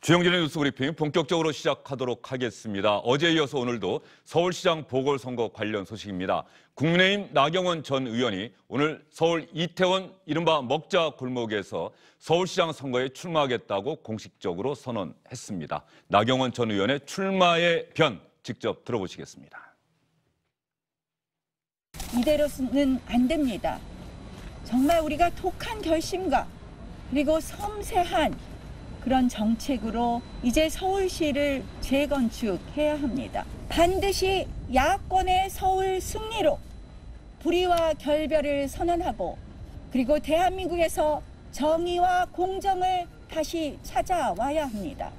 주영진의 뉴스 브리핑 본격적으로 시작하도록 하겠습니다. 어제에 이어서 오늘도 서울시장 보궐선거 관련 소식입니다. 국민의힘 나경원 전 의원이 오늘 서울 이태원 이른바 먹자 골목에서 서울시장 선거에 출마하겠다고 공식적으로 선언했습니다. 나경원 전 의원의 출마의 변 직접 들어보시겠습니다. 이대로는 안 됩니다. 정말 우리가 독한 결심과 그리고 섬세한 그런 정책으로 이제 서울시를 재건축해야 합니다. 반드시 야권의 서울 승리로 불의와 결별을 선언하고 그리고 대한민국에서 정의와 공정을 다시 찾아와야 합니다.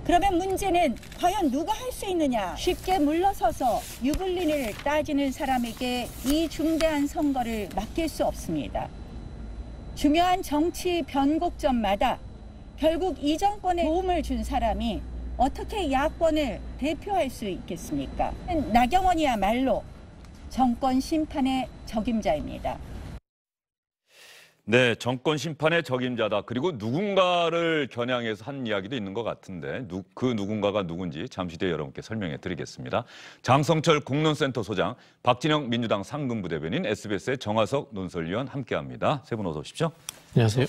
그러면 문제는 과연 누가 할 수 있느냐? 쉽게 물러서서 유불린을 따지는 사람에게 이 중대한 선거를 맡길 수 없습니다. 중요한 정치 변곡점마다 결국 이 정권에 도움을 준 사람이 어떻게 야권을 대표할 수 있겠습니까? 나경원이야말로 정권 심판의 적임자입니다. 네, 정권 심판의 적임자다. 그리고 누군가를 겨냥해서 한 이야기도 있는 것 같은데 그 누군가가 누군지 잠시 뒤에 여러분께 설명해 드리겠습니다. 장성철 공론센터 소장, 박진영 민주당 상근부대변인, SBS의 정화석 논설위원 함께합니다. 세 분 어서 오십시오. 안녕하세요.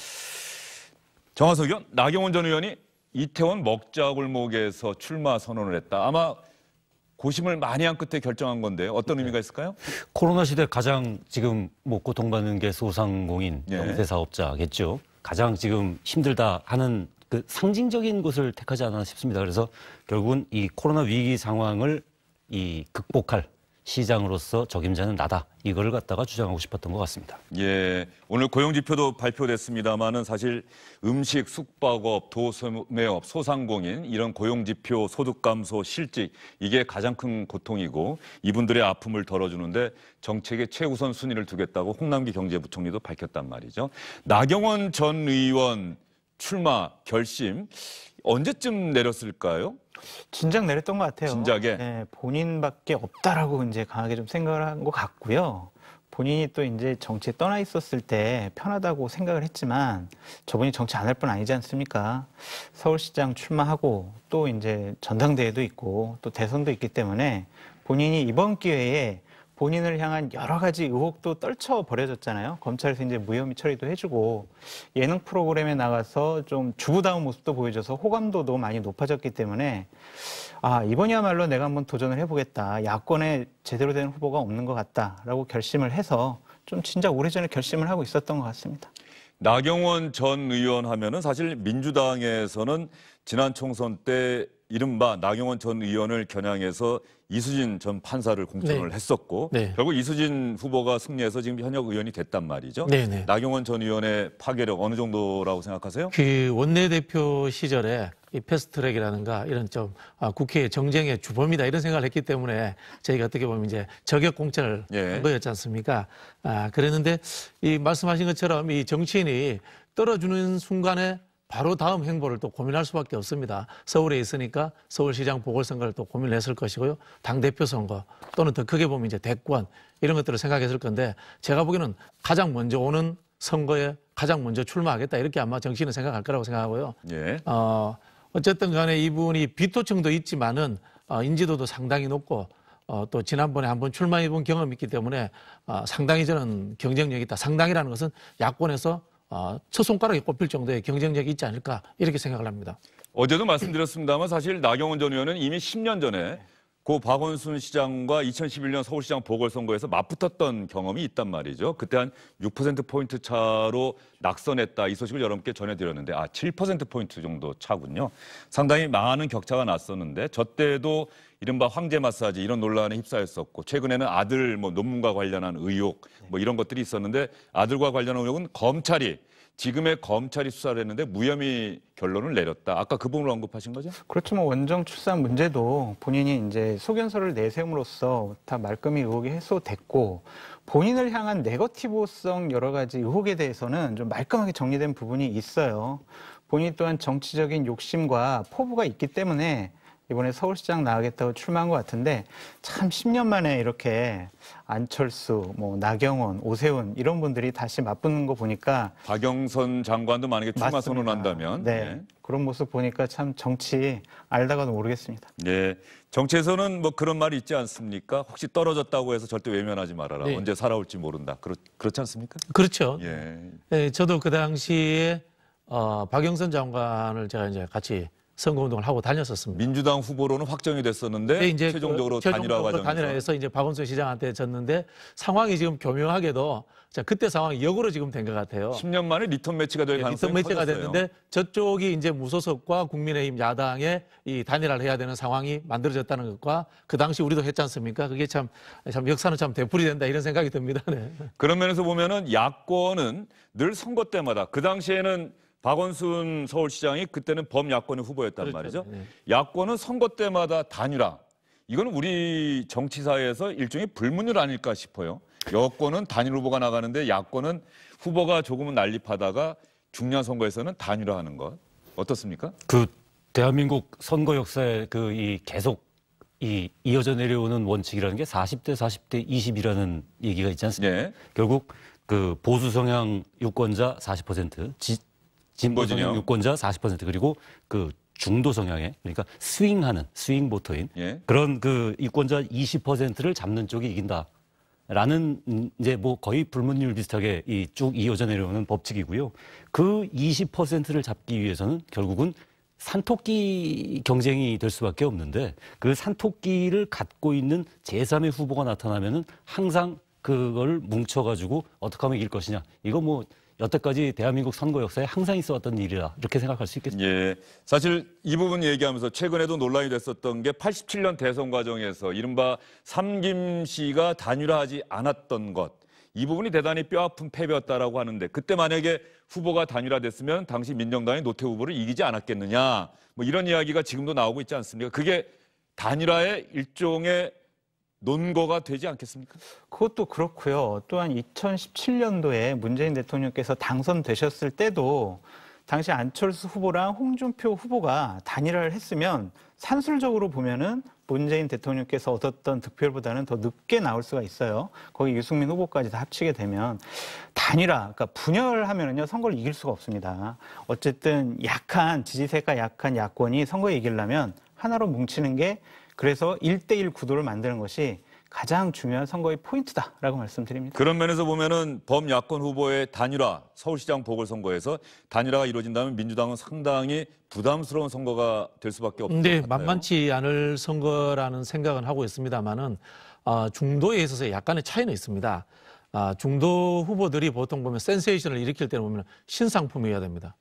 정화석 의원, 나경원 전 의원이 이태원 먹자골목에서 출마 선언을 했다. 아마 고심을 많이 한 끝에 결정한 건데 어떤 의미가 있을까요? 코로나 시대 가장 지금 고통받는 게 소상공인, 영세 사업자겠죠. 가장 지금 힘들다 하는 그 상징적인 곳을 택하지 않았나 싶습니다. 그래서 결국은 이 코로나 위기 상황을 극복할 시장으로서 적임자는 나다. 이거를 갖다가 주장하고 싶었던 것 같습니다. 예, 오늘 고용지표도 발표됐습니다만은 사실 음식, 숙박업, 도소매업, 소상공인 이런 고용지표, 소득 감소, 실직 이게 가장 큰 고통이고 이분들의 아픔을 덜어주는데 정책의 최우선 순위를 두겠다고 홍남기 경제부총리도 밝혔단 말이죠. 나경원 전 의원 출마 결심 언제쯤 내렸을까요? 진작 내렸던 것 같아요. 진작에? 네, 본인밖에 없다라고 이제 강하게 좀 생각을 한 것 같고요. 본인이 또 이제 정치에 떠나 있었을 때 편하다고 생각을 했지만 저분이 정치 안 할 뿐 아니지 않습니까? 서울시장 출마하고 또 이제 전당대회도 있고 또 대선도 있기 때문에 본인이 이번 기회에 본인을 향한 여러 가지 의혹도 떨쳐버려졌잖아요. 검찰에서 이제 무혐의 처리도 해주고 예능 프로그램에 나가서 좀 주부다운 모습도 보여줘서 호감도도 많이 높아졌기 때문에 이번이야말로 내가 한번 도전을 해보겠다. 야권에 제대로 된 후보가 없는 것 같다라고 결심을 해서 좀 진짜 오래전에 결심을 하고 있었던 것 같습니다. 나경원 전 의원 하면은 사실 민주당에서는 지난 총선 때 이른바 나경원 전 의원을 겨냥해서 이수진 전 판사를 공천을 했었고 결국 이수진 후보가 승리해서 지금 현역 의원이 됐단 말이죠. 나경원 전 의원의 파괴력 어느 정도라고 생각하세요? 그 원내대표 시절에 이 패스트트랙이라든가 이런 좀 국회의 정쟁의 주범이다 이런 생각을 했기 때문에 저희가 어떻게 보면 이제 저격 공천을 한 거였지 않습니까? 그랬는데 이 말씀하신 것처럼 이 정치인이 떨어지는 순간에 바로 다음 행보를 또 고민할 수밖에 없습니다. 서울에 있으니까 서울시장 보궐선거를 또 고민을 했을 것이고요. 당대표 선거 또는 더 크게 보면 이제 대권 이런 것들을 생각했을 건데 제가 보기에는 가장 먼저 오는 선거에 가장 먼저 출마하겠다 이렇게 아마 정치인은 생각할 거라고 생각하고요. 어쨌든 간에 이분이 비토층도 있지만은 인지도도 상당히 높고 또 지난번에 한번 출마해본 경험이 있기 때문에 상당히 저는 경쟁력이 있다. 상당이라는 것은 야권에서 첫 손가락에 꼽힐 정도의 경쟁력이 있지 않을까 이렇게 생각을 합니다. 어제도 말씀드렸습니다만 사실 나경원 전 의원은 이미 10년 전에 고 박원순 시장과 2011년 서울시장 보궐선거에서 맞붙었던 경험이 있단 말이죠. 그때 한 6%포인트 차로 낙선했다. 이 소식을 여러분께 전해드렸는데 7%포인트 정도 차군요. 상당히 많은 격차가 났었는데 저 때도 이른바 황제 마사지 이런 논란에 휩싸였었고 최근에는 아들 논문과 관련한 의혹 이런 것들이 있었는데 아들과 관련한 의혹은 지금의 검찰이 수사를 했는데 무혐의 결론을 내렸다. 아까 그 부분을 언급하신 거죠? 그렇죠. 원정 출산 문제도 본인이 이제 소견서를 내세움으로써 다 말끔히 의혹이 해소됐고 본인을 향한 네거티브성 여러 가지 의혹에 대해서는 좀 말끔하게 정리된 부분이 있어요. 본인 또한 정치적인 욕심과 포부가 있기 때문에 이번에 서울시장 나가겠다고 출마한 것 같은데 참 10년 만에 이렇게 안철수, 뭐 나경원, 오세훈 이런 분들이 다시 맞붙는 거 보니까 박영선 장관도 만약에 출마 맞습니다. 선언한다면 네. 그런 모습 보니까 참 정치 알다가도 모르겠습니다. 네. 정치에서는 뭐 그런 말이 있지 않습니까? 혹시 떨어졌다고 해서 절대 외면하지 말아라. 네. 언제 살아올지 모른다. 그렇지 않습니까? 그렇죠. 예. 네, 저도 그 당시에 박영선 장관을 제가 이제 같이 선거운동을 하고 다녔었습니다. 민주당 후보로는 확정이 됐었는데 근데 이제 최종적으로 단일화 과정에서 단일화해서 이제 박원순 시장한테 졌는데 상황이 지금 교묘하게도 자, 그때 상황이 역으로 지금 된 것 같아요. 10년 만에 리턴 매치가 될 가능성이 리턴 매치가 커졌어요. 됐는데 저쪽이 이제 무소속과 국민의힘 야당의 이 단일화를 해야 되는 상황이 만들어졌다는 것과 그 당시 우리도 했지 않습니까? 그게 참 역사는 참 되풀이된다 이런 생각이 듭니다. 네. 그런 면에서 보면은 야권은 늘 선거 때마다 그 당시에는 박원순 서울시장이 그때는 범야권의 후보였단 그렇죠. 말이죠. 네. 야권은 선거 때마다 단일화. 이거는 우리 정치사에서 일종의 불문율 아닐까 싶어요. 여권은 단일 후보가 나가는데 야권은 후보가 조금은 난립하다가 중요한 선거에서는 단일화하는 것 어떻습니까? 그 대한민국 선거 역사에 그 이 계속 이어져 내려오는 원칙이라는 게 40대 20이라는 얘기가 있지 않습니까? 네. 결국 그 보수 성향 유권자 40%, 진보 성향 유권자 40% 그리고 그 중도 성향의 그러니까 스윙 보터인 예. 그런 그 유권자 20%를 잡는 쪽이 이긴다. 라는 이제 뭐 거의 불문율 비슷하게 쭉 이어져 내려오는 법칙이고요. 그 20%를 잡기 위해서는 결국은 산토끼 경쟁이 될 수밖에 없는데 그 산토끼를 갖고 있는 제3의 후보가 나타나면은 항상 그걸 뭉쳐가지고 어떻게 하면 이길 것이냐. 이거 뭐 여태까지 대한민국 선거 역사에 항상 있어왔던 일이라 이렇게 생각할 수 있겠습니다. 예. 사실 이 부분 얘기하면서 최근에도 논란이 됐었던 게 87년 대선 과정에서 이른바 삼김씨가 단일화하지 않았던 것. 이 부분이 대단히 뼈아픈 패배였다라고 하는데 그때 만약에 후보가 단일화됐으면 당시 민정당이 노태 후보를 이기지 않았겠느냐. 뭐 이런 이야기가 지금도 나오고 있지 않습니까? 그게 단일화의 일종의 논거가 되지 않겠습니까? 그것도 그렇고요. 또한 2017년도에 문재인 대통령께서 당선되셨을 때도 당시 안철수 후보랑 홍준표 후보가 단일화를 했으면 산술적으로 보면은 문재인 대통령께서 얻었던 득표율보다는 더 늦게 나올 수가 있어요. 거기 유승민 후보까지 다 합치게 되면 단일화, 그러니까 분열하면은요 선거를 이길 수가 없습니다. 어쨌든 지지세가 약한 야권이 선거에 이기려면 하나로 뭉치는 게 그래서 1대1 구도를 만드는 것이 가장 중요한 선거의 포인트다라고 말씀드립니다. 그런 면에서 보면은 범야권 후보의 단일화, 서울시장 보궐선거에서 단일화가 이루어진다면 민주당은 상당히 부담스러운 선거가 될 수밖에 없을 것 근데 같아요. 만만치 않을 선거라는 생각은 하고 있습니다만은 중도에 있어서 약간의 차이는 있습니다. 중도 후보들이 보통 보면 센세이션을 일으킬 때는 보면 신상품이어야 됩니다.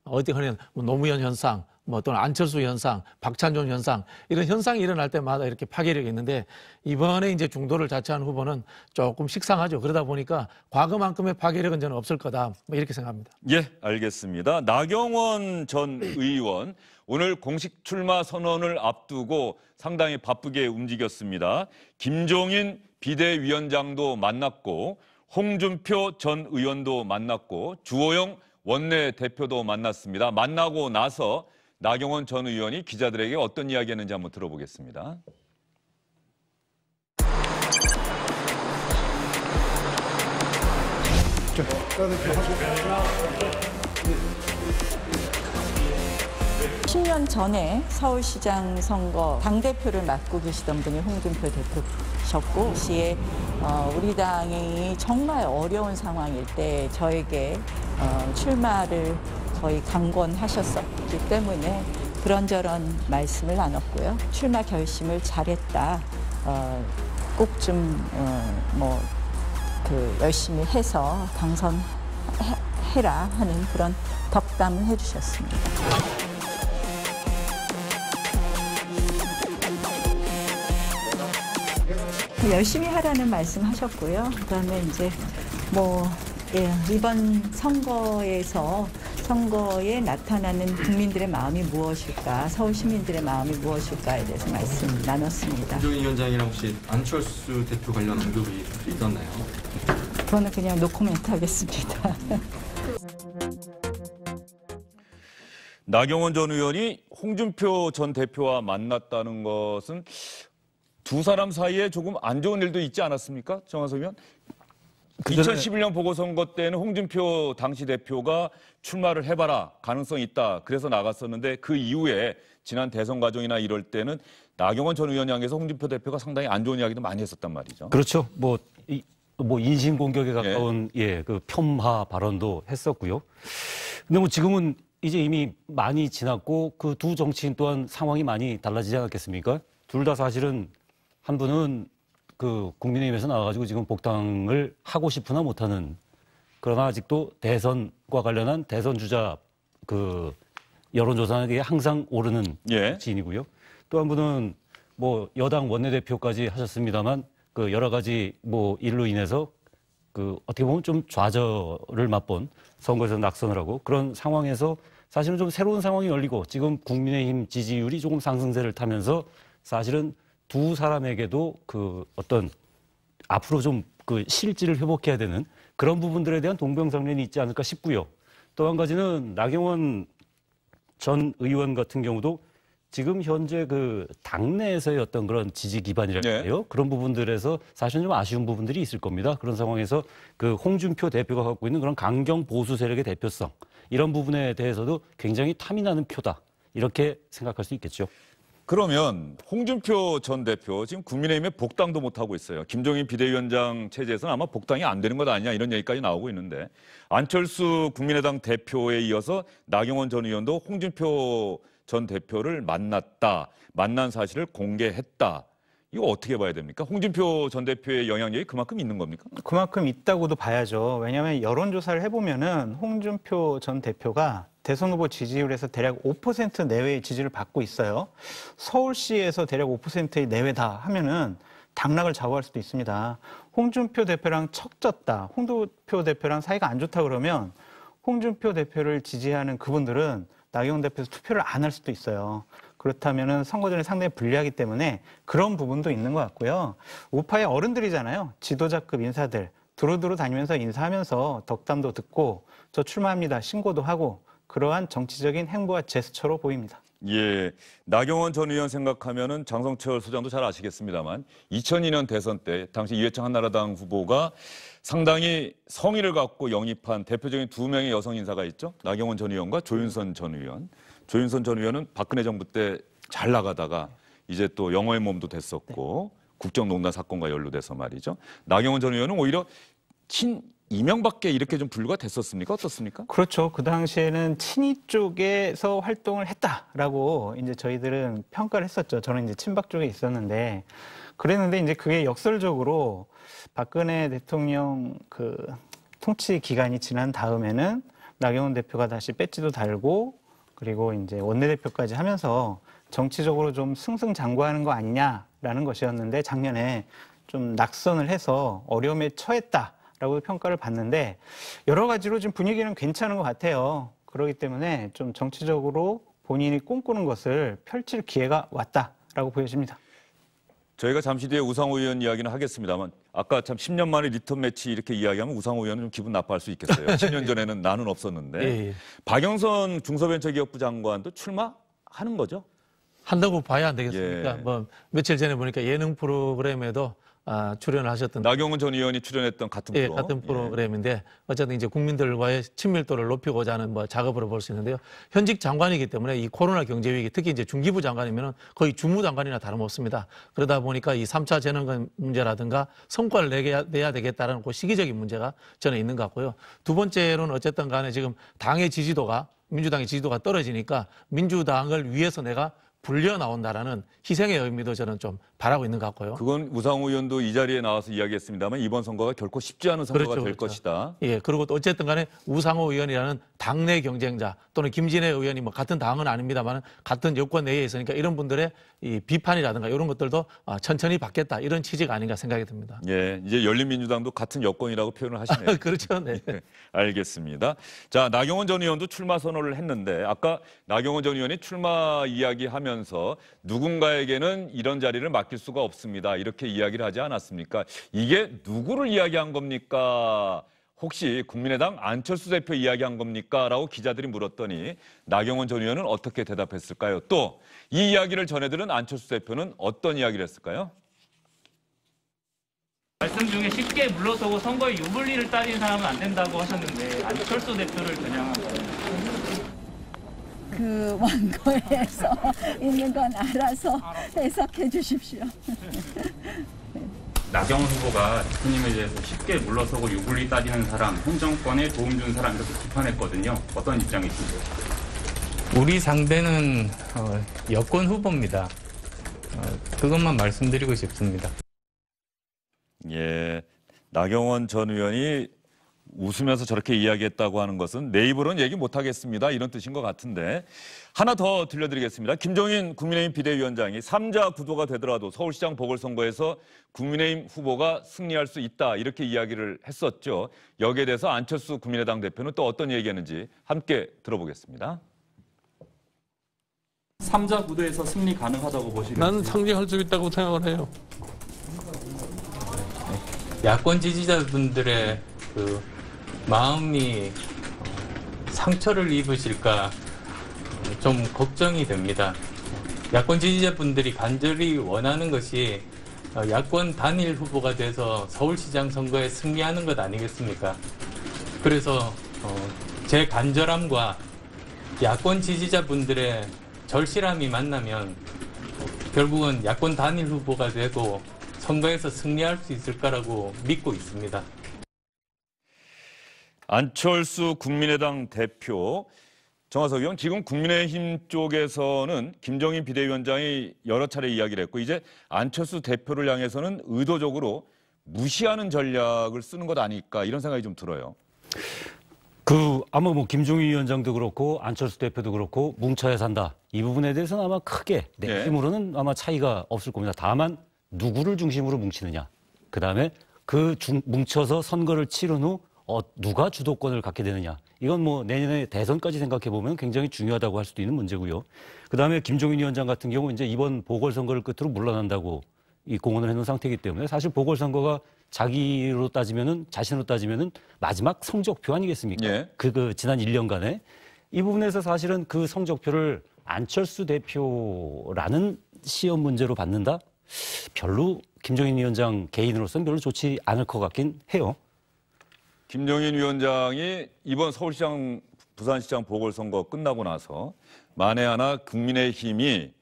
어디 흔히 노무현 현상, 뭐 또는 안철수 현상, 박찬종 현상 이런 현상이 일어날 때마다 이렇게 파괴력이 있는데 이번에 이제 중도를 자처한 후보는 조금 식상하죠. 그러다 보니까 과거만큼의 파괴력은 저는 없을 거다. 뭐 이렇게 생각합니다. 예, 알겠습니다. 나경원 전 의원 오늘 공식 출마 선언을 앞두고 상당히 바쁘게 움직였습니다. 김종인 비대위원장도 만났고 홍준표 전 의원도 만났고 주호영 원내대표도 만났습니다. 만나고 나서 나경원 전 의원이 기자들에게 어떤 이야기했는지 한번 들어보겠습니다. (10년) 전에 서울시장 선거 당대표를 맡고 계시던 분이 홍준표 대표셨고 시에 우리 당이 정말 어려운 상황일 때 저에게 출마를 거의 강권하셨었기 때문에 그런저런 말씀을 나눴고요. 출마 결심을 잘했다. 꼭 좀 열심히 해서 당선해라 하는 그런 덕담을 해주셨습니다. 열심히 하라는 말씀하셨고요. 그다음에 이제 이번 선거에 나타나는 국민들의 마음이 무엇일까, 서울 시민들의 마음이 무엇일까에 대해서 말씀 나눴습니다. 김종인 위원장이랑 혹시 안철수 대표 관련 언급이 있었나요? 그거는 그냥 노코멘트 하겠습니다. 나경원 전 의원이 홍준표 전 대표와 만났다는 것은 두 사람 사이에 조금 안 좋은 일도 있지 않았습니까? 정한석 의원? 2011년 보궐선거 때는 홍준표 당시 대표가 출마를 해봐라, 가능성이 있다. 그래서 나갔었는데 그 이후에 지난 대선 과정이나 이럴 때는 나경원 전 의원 향해서 홍준표 대표가 상당히 안 좋은 이야기도 많이 했었단 말이죠. 그렇죠. 뭐 인신공격에 가까운 그 폄하 발언도 했었고요. 근데 뭐 지금은 이제 이미 많이 지났고 그 두 정치인 또한 상황이 많이 달라지지 않았겠습니까? 둘 다 사실은 한 분은 그 국민의힘에서 나와가지고 지금 복당을 하고 싶으나 못하는, 그러나 아직도 대선과 관련한 대선 주자 그 여론조사에 항상 오르는 지인이고요. 또 한 분은 뭐 여당 원내대표까지 하셨습니다만 그 여러 가지 뭐 일로 인해서 그 어떻게 보면 좀 좌절을 맛본 선거에서 낙선을 하고 그런 상황에서 사실은 좀 새로운 상황이 열리고 지금 국민의힘 지지율이 조금 상승세를 타면서 사실은 두 사람에게도 그 어떤 앞으로 좀 그 실질을 회복해야 되는 그런 부분들에 대한 동병상련이 있지 않을까 싶고요. 또 한 가지는 나경원 전 의원 같은 경우도 지금 현재 그 당내에서의 어떤 그런 지지 기반이랄까요? 그런 부분들에서 사실은 좀 아쉬운 부분들이 있을 겁니다. 그런 상황에서 그 홍준표 대표가 갖고 있는 그런 강경 보수 세력의 대표성, 이런 부분에 대해서도 굉장히 탐이 나는 표다, 이렇게 생각할 수 있겠죠. 그러면 홍준표 전 대표 지금 국민의힘에 복당도 못하고 있어요. 김종인 비대위원장 체제에서는 아마 복당이 안 되는 것 아니냐 이런 얘기까지 나오고 있는데, 안철수 국민의당 대표에 이어서 나경원 전 의원도 홍준표 전 대표를 만난 사실을 공개했다. 이거 어떻게 봐야 됩니까? 홍준표 전 대표의 영향력이 그만큼 있는 겁니까? 그만큼 있다고도 봐야죠. 왜냐하면 여론조사를 해보면은 홍준표 전 대표가 대선 후보 지지율에서 대략 5% 내외의 지지를 받고 있어요. 서울시에서 대략 5% 내외다 하면은 당락을 좌우할 수도 있습니다. 홍준표 대표랑 척졌다, 홍준표 대표랑 사이가 안 좋다 그러면 홍준표 대표를 지지하는 그분들은 나경원 대표에서 투표를 안 할 수도 있어요. 그렇다면은 선거 전에 상당히 불리하기 때문에 그런 부분도 있는 것 같고요. 우파의 어른들이잖아요. 지도자급 인사들 두루두루 다니면서 인사하면서 덕담도 듣고 저 출마합니다 신고도 하고, 그러한 정치적인 행보와 제스처로 보입니다. 예, 나경원 전 의원 생각하면은 장성철 소장도 잘 아시겠습니다만 2002년 대선 때 당시 이회창 한나라당 후보가 상당히 성의를 갖고 영입한 대표적인 두 명의 여성 인사가 있죠. 나경원 전 의원과 조윤선 전 의원. 조윤선 전 의원은 박근혜 정부 때 잘 나가다가 이제 또 영어의 몸도 됐었고 국정농단 사건과 연루돼서 말이죠. 나경원 전 의원은 오히려 친 이명박계 이렇게 좀 분류가 됐었습니까? 어떻습니까? 그렇죠. 그 당시에는 친이 쪽에서 활동을 했다라고 이제 저희들은 평가를 했었죠. 저는 이제 친박 쪽에 있었는데, 그랬는데 이제 그게 역설적으로 박근혜 대통령 그 통치 기간이 지난 다음에는 나경원 대표가 다시 배지도 달고 그리고 이제 원내대표까지 하면서 정치적으로 좀 승승장구하는 거 아니냐라는 것이었는데, 작년에 좀 낙선을 해서 어려움에 처했다라고 평가를 받는데 여러 가지로 지금 분위기는 괜찮은 것 같아요. 그렇기 때문에 좀 정치적으로 본인이 꿈꾸는 것을 펼칠 기회가 왔다라고 보여집니다. 저희가 잠시 뒤에 우상호 의원 이야기는 하겠습니다만 아까 참 10년 만에 리턴 매치 이렇게 이야기하면 우상호 의원은 좀 기분 나빠할 수 있겠어요. 10년 전에는 나는 없었는데. 박영선 중소벤처기업부 장관도 출마하는 거죠? 한다고 봐야 안 되겠습니까? 예. 뭐 며칠 전에 보니까 예능 프로그램에도 출연을 하셨던 나경원 전 의원이 출연했던 같은 프로. 예, 같은 프로그램인데 어쨌든 이제 국민들과의 친밀도를 높이고자 하는 뭐 작업으로 볼 수 있는데요. 현직 장관이기 때문에 이 코로나 경제 위기, 특히 이제 중기부 장관이면은 거의 주무장관이나 다름없습니다. 그러다 보니까 이 3차 재난 문제라든가 성과를 내야 되겠다라는 그 시기적인 문제가 저는 있는 것 같고요. 두 번째로는 어쨌든 간에 지금 당의 지지도가, 민주당의 지지도가 떨어지니까 민주당을 위해서 내가 불려 나온다라는 희생의 의미도 저는 좀 바라고 있는 것 같고요. 그건 우상호 의원도 이 자리에 나와서 이야기했습니다만 이번 선거가 결코 쉽지 않은 선거가 그렇죠, 될 그렇죠. 것이다. 예, 그리고 또 어쨌든 간에 우상호 의원이라는 당내 경쟁자 또는 김진애 의원이 뭐 같은 당은 아닙니다만 같은 여권 내에 있으니까 이런 분들의 이 비판이라든가 이런 것들도 천천히 받겠다, 이런 취지가 아닌가 생각이 듭니다. 예, 이제 열린민주당도 같은 여권이라고 표현을 하시네요. 그렇죠. 네. 네, 알겠습니다. 자, 나경원 전 의원도 출마 선언을 했는데 아까 나경원 전 의원이 출마 이야기하면서 누군가에게는 이런 자리를 맡길 수가 없습니다, 이렇게 이야기를 하지 않았습니까? 이게 누구를 이야기한 겁니까? 혹시 국민의당 안철수 대표 이야기한 겁니까? 라고 기자들이 물었더니 나경원 전 의원은 어떻게 대답했을까요? 또 이 이야기를 전해들은 안철수 대표는 어떤 이야기를 했을까요? 말씀 중에 쉽게 물러서고 선거에 유불리를 따진 사람은 안 된다고 하셨는데 안철수 대표를 겨냥하고 그 원고에서 있는 건 알아서 해석해 주십시오. 나경원 후보가 대통령에 대해서 쉽게 물러서고 유불리 따지는 사람, 현 정권에 도움 준 사람 이렇게 비판했거든요. 어떤 입장이신가요? 우리 상대는 여권 후보입니다. 그것만 말씀드리고 싶습니다. 예, 나경원 전 의원이 웃으면서 저렇게 이야기했다고 하는 것은 내 입으로는 얘기 못하겠습니다. 이런 뜻인 것 같은데 하나 더 들려드리겠습니다. 김종인 국민의힘 비대위원장이 3자 구도가 되더라도 서울시장 보궐선거에서 국민의힘 후보가 승리할 수 있다 이렇게 이야기를 했었죠. 여기에 대해서 안철수 국민의당 대표는 또 어떤 얘기했는지 함께 들어보겠습니다. 3자 구도에서 승리 가능하다고 보시겠어요? 나는 상징할 수 있다고 생각을 해요. 야권 지지자분들의 그 마음이 상처를 입으실까 좀 걱정이 됩니다. 야권 지지자분들이 간절히 원하는 것이 야권 단일 후보가 돼서 서울시장 선거에 승리하는 것 아니겠습니까? 그래서 제 간절함과 야권 지지자분들의 절실함이 만나면 결국은 야권 단일 후보가 되고 선거에서 승리할 수 있을 거라고 믿고 있습니다. 안철수 국민의당 대표, 정화석 의원, 지금 국민의힘 쪽에서는 김종인 비대위원장이 여러 차례 이야기를 했고 이제 안철수 대표를 향해서는 의도적으로 무시하는 전략을 쓰는 것 아닐까 이런 생각이 좀 들어요. 아마 뭐 김종인 위원장도 그렇고 안철수 대표도 그렇고 뭉쳐야 산다. 이 부분에 대해서는 아마 크게 내심으로는 아마 차이가 없을 겁니다. 다만 누구를 중심으로 뭉치느냐. 그다음에 뭉쳐서 선거를 치른 후 누가 주도권을 갖게 되느냐. 이건 뭐 내년에 대선까지 생각해 보면 굉장히 중요하다고 할 수도 있는 문제고요. 그다음에 김종인 위원장 같은 경우 이제 이번 보궐선거를 끝으로 물러난다고 이 공언을 해놓은 상태이기 때문에 사실 보궐선거가 자신으로 따지면은 마지막 성적표 아니겠습니까? 예. 지난 1년간에 이 부분에서 사실은 그 성적표를 안철수 대표라는 시험 문제로 받는다? 별로 김종인 위원장 개인으로서는 별로 좋지 않을 것 같긴 해요. 김종인 위원장이 이번 서울시장, 부산시장 보궐선거 끝나고 나서 만에 하나 국민의힘이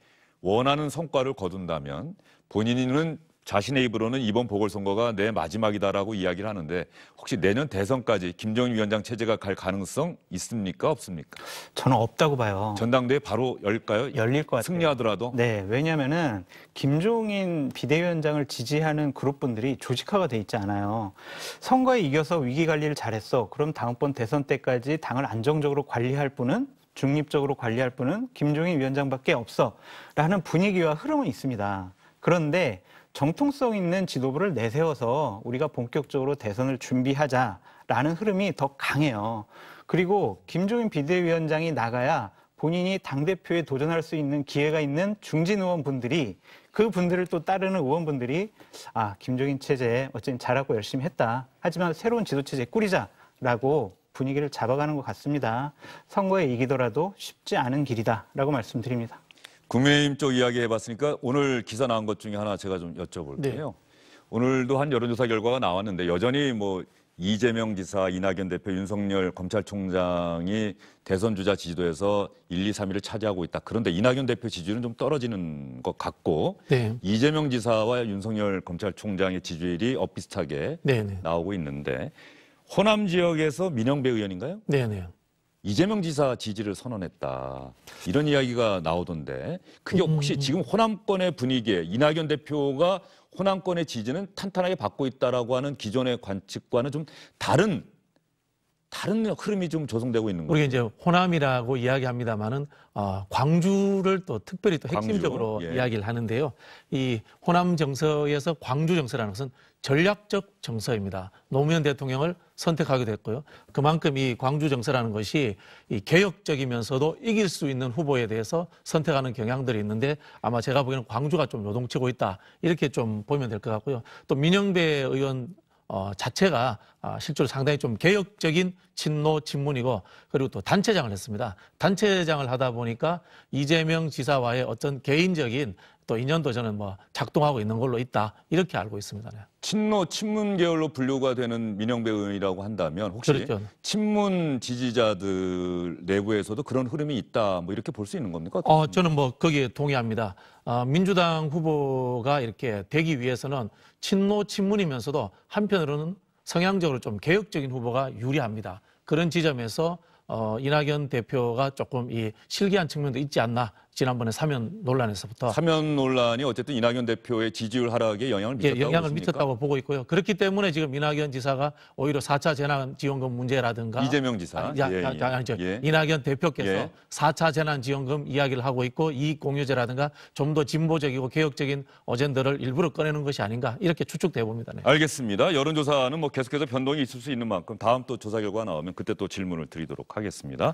원하는 성과를 거둔다면 본인은 자신의 입으로는 이번 보궐선거가 내 마지막이다라고 이야기를 하는데 혹시 내년 대선까지 김종인 위원장 체제가 갈 가능성 있습니까? 없습니까? 저는 없다고 봐요. 전당대회 바로 열까요? 열릴 것 같아요. 승리하더라도? 네, 왜냐하면은 김종인 비대위원장을 지지하는 그룹분들이 조직화가 돼 있지 않아요. 선거에 이겨서 위기 관리를 잘했어. 그럼 다음번 대선 때까지 당을 안정적으로 관리할 분은 중립적으로 관리할 분은 김종인 위원장밖에 없어. 라는 분위기와 흐름은 있습니다. 그런데 정통성 있는 지도부를 내세워서 우리가 본격적으로 대선을 준비하자라는 흐름이 더 강해요. 그리고 김종인 비대위원장이 나가야 본인이 당대표에 도전할 수 있는 기회가 있는 중진 의원분들이 그 분들을 또 따르는 의원분들이 김종인 체제 어쨌든 잘하고 열심히 했다. 하지만 새로운 지도체제 꾸리자라고 분위기를 잡아가는 것 같습니다. 선거에 이기더라도 쉽지 않은 길이다라고 말씀드립니다. 국민의힘 쪽 이야기 해봤으니까 오늘 기사 나온 것 중에 하나 제가 좀 여쭤볼게요. 네. 오늘도 한 여론조사 결과가 나왔는데 여전히 뭐 이재명 지사, 이낙연 대표, 윤석열 검찰총장이 대선 주자 지지도에서 1, 2, 3위를 차지하고 있다. 그런데 이낙연 대표 지지율은 좀 떨어지는 것 같고 네. 이재명 지사와 윤석열 검찰총장의 지지율이 엇비슷하게 네네. 나오고 있는데 호남 지역에서 민영배 의원인가요? 네네. 이재명 지사 지지를 선언했다. 이런 이야기가 나오던데 그게 혹시 지금 호남권의 분위기에 이낙연 대표가 호남권의 지지는 탄탄하게 받고 있다라고 하는 기존의 관측과는 좀 다른 흐름이 좀 조성되고 있는 거죠. 우리가 이제 호남이라고 이야기합니다만은 광주를 또 특별히 또 핵심적으로 광주, 예. 이야기를 하는데요. 이 호남 정서에서 광주 정서라는 것은 전략적 정서입니다. 노무현 대통령을 선택하게 됐고요. 그만큼 이 광주 정서라는 것이 이 개혁적이면서도 이길 수 있는 후보에 대해서 선택하는 경향들이 있는데 아마 제가 보기에는 광주가 좀 요동치고 있다. 이렇게 좀 보면 될 것 같고요. 또 민영배 의원 자체가 실제로 상당히 좀 개혁적인 친노 친문이고 그리고 또 단체장을 했습니다. 단체장을 하다 보니까 이재명 지사와의 어떤 개인적인 또 인연도 저는 뭐 작동하고 있는 걸로 있다 이렇게 알고 있습니다. 네. 친노 친문 계열로 분류가 되는 민영배 의원이라고 한다면 혹시 그렇죠. 친문 지지자들 내부에서도 그런 흐름이 있다 뭐 이렇게 볼 수 있는 겁니까? 저는 뭐 거기에 동의합니다. 민주당 후보가 이렇게 되기 위해서는 친노 친문이면서도 한편으로는 성향적으로 좀 개혁적인 후보가 유리합니다. 그런 지점에서 이낙연 대표가 조금 이 실기한 측면도 있지 않나. 지난번에 사면 논란에서부터. 사면 논란이 어쨌든 이낙연 대표의 지지율 하락에 영향을 미쳤다고 영향을 보십니까? 미쳤다고 보고 있고요. 그렇기 때문에 지금 이낙연 지사가 오히려 4차 재난지원금 문제라든가 이재명 지사. 아니죠. 이낙연 대표께서 4차 재난지원금 이야기를 하고 있고 이익공유제라든가 좀 더 진보적이고 개혁적인 어젠더를 일부러 꺼내는 것이 아닌가 이렇게 추측돼 봅니다. 네. 알겠습니다. 여론조사는 뭐 계속해서 변동이 있을 수 있는 만큼 다음 또 조사 결과가 나오면 그때 또 질문을 드리도록 하겠습니다.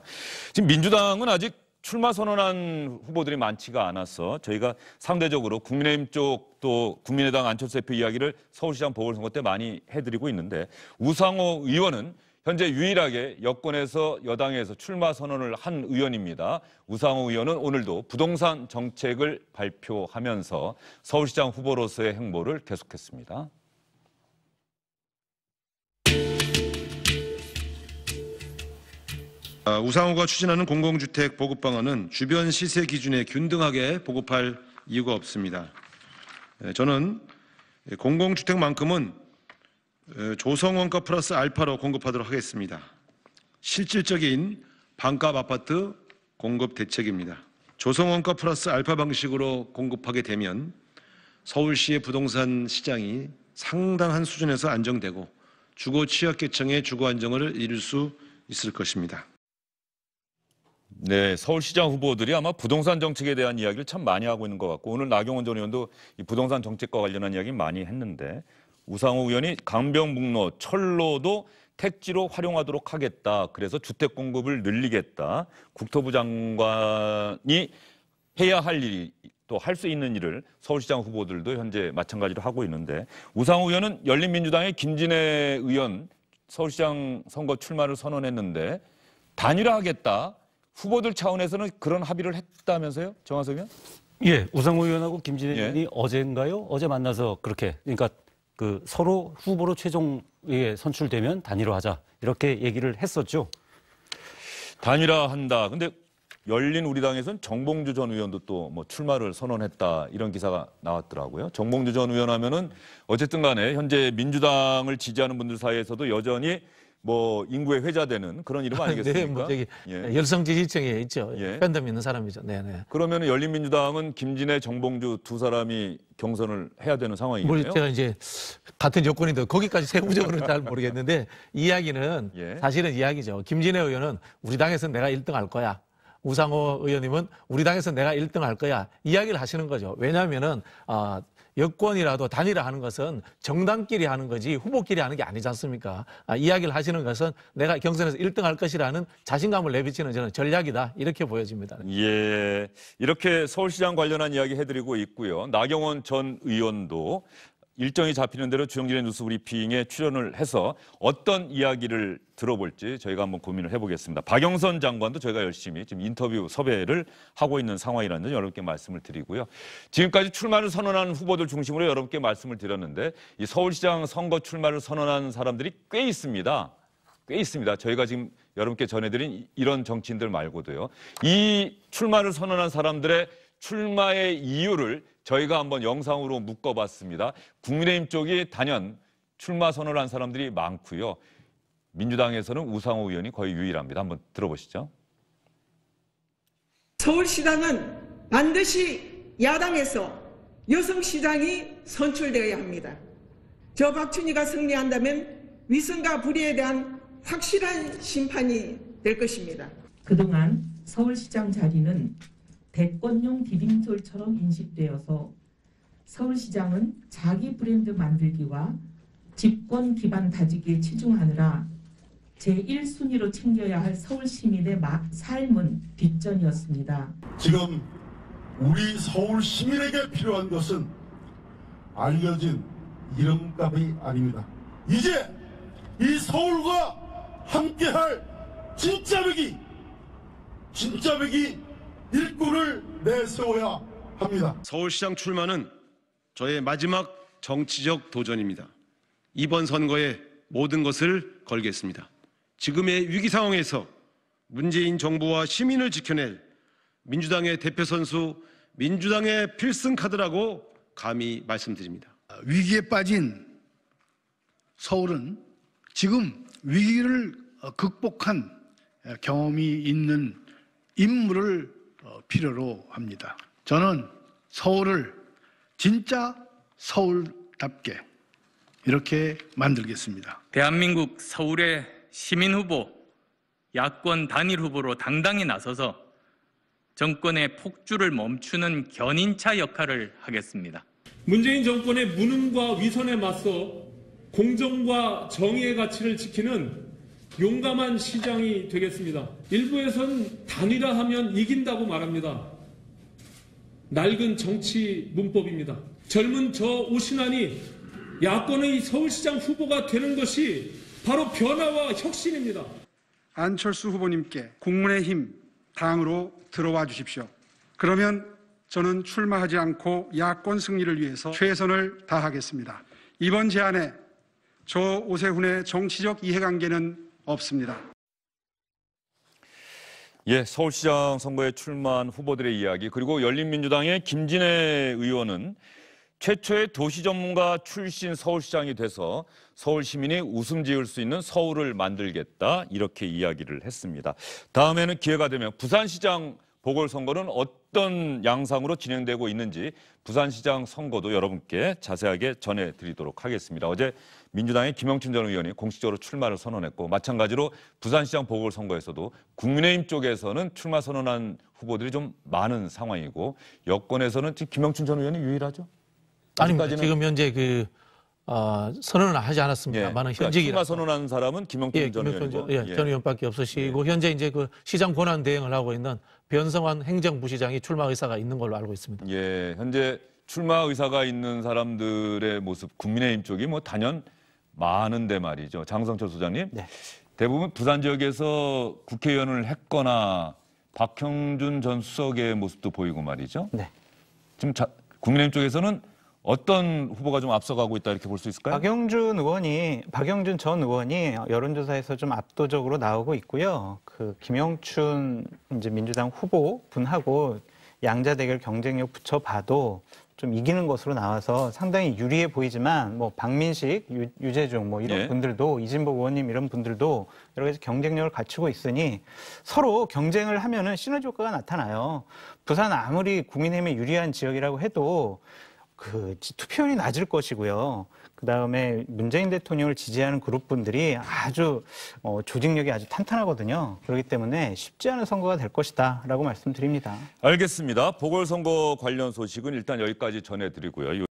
지금 민주당은 아직 출마 선언한 후보들이 많지가 않아서 저희가 상대적으로 국민의힘 쪽 또 국민의당 안철수 대표 이야기를 서울시장 보궐선거 때 많이 해드리고 있는데 우상호 의원은 현재 유일하게 여권에서 여당에서 출마 선언을 한 의원입니다. 우상호 의원은 오늘도 부동산 정책을 발표하면서 서울시장 후보로서의 행보를 계속했습니다. 우상호가 추진하는 공공주택 보급 방안은 주변 시세 기준에 균등하게 보급할 이유가 없습니다. 저는 공공주택만큼은 조성원가 플러스 알파로 공급하도록 하겠습니다. 실질적인 반값 아파트 공급 대책입니다. 조성원가 플러스 알파 방식으로 공급하게 되면 서울시의 부동산 시장이 상당한 수준에서 안정되고 주거 취약계층의 주거 안정을 이룰 수 있을 것입니다. 네, 서울시장 후보들이 아마 부동산 정책에 대한 이야기를 참 많이 하고 있는 것 같고 오늘 나경원 전 의원도 이 부동산 정책과 관련한 이야기 많이 했는데 우상호 의원이 강변북로, 철로도 택지로 활용하도록 하겠다. 그래서 주택 공급을 늘리겠다. 국토부 장관이 해야 할 일이 또 할 수 있는 일을 서울시장 후보들도 현재 마찬가지로 하고 있는데 우상호 의원은 열린민주당의 김진애 의원 서울시장 선거 출마를 선언했는데 단일화하겠다. 후보들 차원에서는 그런 합의를 했다면서요? 정하석 의원? 예, 우상호 의원하고 김진애 의원이 어제인가요? 어제 만나서 그렇게 그러니까 그 서로 후보로 최종에 선출되면 단일화하자 이렇게 얘기를 했었죠. 단일화한다. 근데 열린 우리당에서는 정봉주 전 의원도 또 뭐 출마를 선언했다 이런 기사가 나왔더라고요. 정봉주 전 의원 하면은 어쨌든 간에 현재 민주당을 지지하는 분들 사이에서도 여전히 뭐 인구에 회자되는 그런 이름 아니겠습니까? 네, 뭐 저기 열성 지지층에 있죠. 팬덤 있는 사람이죠. 네. 그러면 열린민주당은 김진애, 정봉주 두 사람이 경선을 해야 되는 상황이겠네요. 제가 이제 같은 조건인데 거기까지 세부적으로는 잘 모르겠는데 이야기는 사실은 이야기죠. 김진애 의원은 우리 당에서는 내가 1등 할 거야. 우상호 의원님은 우리 당에서 내가 1등 할 거야. 이야기를 하시는 거죠. 왜냐하면은 여권이라도 단일화하는 것은 정당끼리 하는 거지 후보끼리 하는 게 아니지 않습니까? 이야기를 하시는 것은 내가 경선에서 1등 할 것이라는 자신감을 내비치는 저는 전략이다. 이렇게 보여집니다. 예, 이렇게 서울시장 관련한 이야기 해드리고 있고요. 나경원 전 의원도 일정이 잡히는 대로 주영진의 뉴스 브리핑에 출연을 해서 어떤 이야기를 들어볼지 저희가 한번 고민을 해보겠습니다. 박영선 장관도 저희가 열심히 지금 인터뷰 섭외를 하고 있는 상황이라는 점 여러분께 말씀을 드리고요. 지금까지 출마를 선언한 후보들 중심으로 여러분께 말씀을 드렸는데 이 서울시장 선거 출마를 선언한 사람들이 꽤 있습니다. 꽤 있습니다. 저희가 지금 여러분께 전해드린 이런 정치인들 말고도요. 이 출마를 선언한 사람들의 출마의 이유를 저희가 한번 영상으로 묶어봤습니다. 국민의힘 쪽이 단연 출마 선언을 한 사람들이 많고요. 민주당에서는 우상호 의원이 거의 유일합니다. 한번 들어보시죠. 서울시장은 반드시 야당에서 여성시장이 선출되어야 합니다. 저 박춘희가 승리한다면 위선과 불의에 대한 확실한 심판이 될 것입니다. 그동안 서울시장 자리는 대권용 디딤돌처럼 인식되어서 서울시장은 자기 브랜드 만들기와 집권 기반 다지기에 치중하느라 제1순위로 챙겨야 할 서울 시민의 삶은 뒷전이었습니다. 지금 우리 서울 시민에게 필요한 것은 알려진 이름값이 아닙니다. 이제 이 서울과 함께할 진짜 백이 일꾼을 내세워야 합니다. 서울시장 출마는 저의 마지막 정치적 도전입니다. 이번 선거에 모든 것을 걸겠습니다. 지금의 위기 상황에서 문재인 정부와 시민을 지켜낼 민주당의 대표 선수, 민주당의 필승 카드라고 감히 말씀드립니다. 위기에 빠진 서울은 지금 위기를 극복한 경험이 있는 인물을 필요로 합니다. 저는 서울을 진짜 서울답게 이렇게 만들겠습니다. 대한민국 서울의 시민 후보, 야권 단일 후보로 당당히 나서서 정권의 폭주를 멈추는 견인차 역할을 하겠습니다. 문재인 정권의 무능과 위선에 맞서 공정과 정의의 가치를 지키는 용감한 시장이 되겠습니다. 일부에선 단일화하면 이긴다고 말합니다. 낡은 정치 문법입니다. 젊은 저 오신환이 야권의 서울시장 후보가 되는 것이 바로 변화와 혁신입니다. 안철수 후보님께 국민의힘 당으로 들어와 주십시오. 그러면 저는 출마하지 않고 야권 승리를 위해서 최선을 다하겠습니다. 이번 제안에 저 오세훈의 정치적 이해관계는 없습니다. 예, 서울시장 선거에 출마한 후보들의 이야기, 그리고 열린민주당의 김진애 의원은 최초의 도시 전문가 출신 서울시장이 돼서 서울 시민이 웃음 지을 수 있는 서울을 만들겠다, 이렇게 이야기를 했습니다. 다음에는 기회가 되면 부산시장 보궐선거는 어떤 양상으로 진행되고 있는지 부산시장 선거도 여러분께 자세하게 전해드리도록 하겠습니다. 어제 민주당의 김영춘 전 의원이 공식적으로 출마를 선언했고, 마찬가지로 부산시장 보궐선거에서도 국민의힘 쪽에서는 출마 선언한 후보들이 좀 많은 상황이고, 여권에서는 지금 김영춘 전 의원이 유일하죠? 아닙니다. 지금 현재 선언을 하지 않았습니다. 예, 많은 그러니까 현직이라. 출마 선언한 사람은 김영춘 전 의원이고, 전 의원밖에 없으시고, 현재 이제 시장 권한 대행을 하고 있는 변성환 행정부시장이 출마 의사가 있는 걸로 알고 있습니다. 예, 현재 출마 의사가 있는 사람들의 모습, 국민의힘 쪽이 단연 많은데 말이죠. 장성철 소장님, 네. 대부분 부산 지역에서 국회의원을 했거나 박형준 전 수석의 모습도 보이고 말이죠. 네. 지금 국민의힘 쪽에서는 어떤 후보가 좀 앞서가고 있다, 이렇게 볼 수 있을까요? 박영준 전 의원이 여론조사에서 좀 압도적으로 나오고 있고요. 김영춘 이제 민주당 후보 분하고 양자 대결 경쟁력 붙여봐도 좀 이기는 것으로 나와서 상당히 유리해 보이지만, 박민식, 유재중 이런 분들도, 이진복 의원님 이런 분들도 여러 가지 경쟁력을 갖추고 있으니 서로 경쟁을 하면은 시너지 효과가 나타나요. 부산 아무리 국민의힘에 유리한 지역이라고 해도 투표율이 낮을 것이고요. 그다음에 문재인 대통령을 지지하는 그룹분들이 아주 조직력이 아주 탄탄하거든요. 그렇기 때문에 쉽지 않은 선거가 될 것이다라고 말씀드립니다. 알겠습니다. 보궐선거 관련 소식은 일단 여기까지 전해드리고요.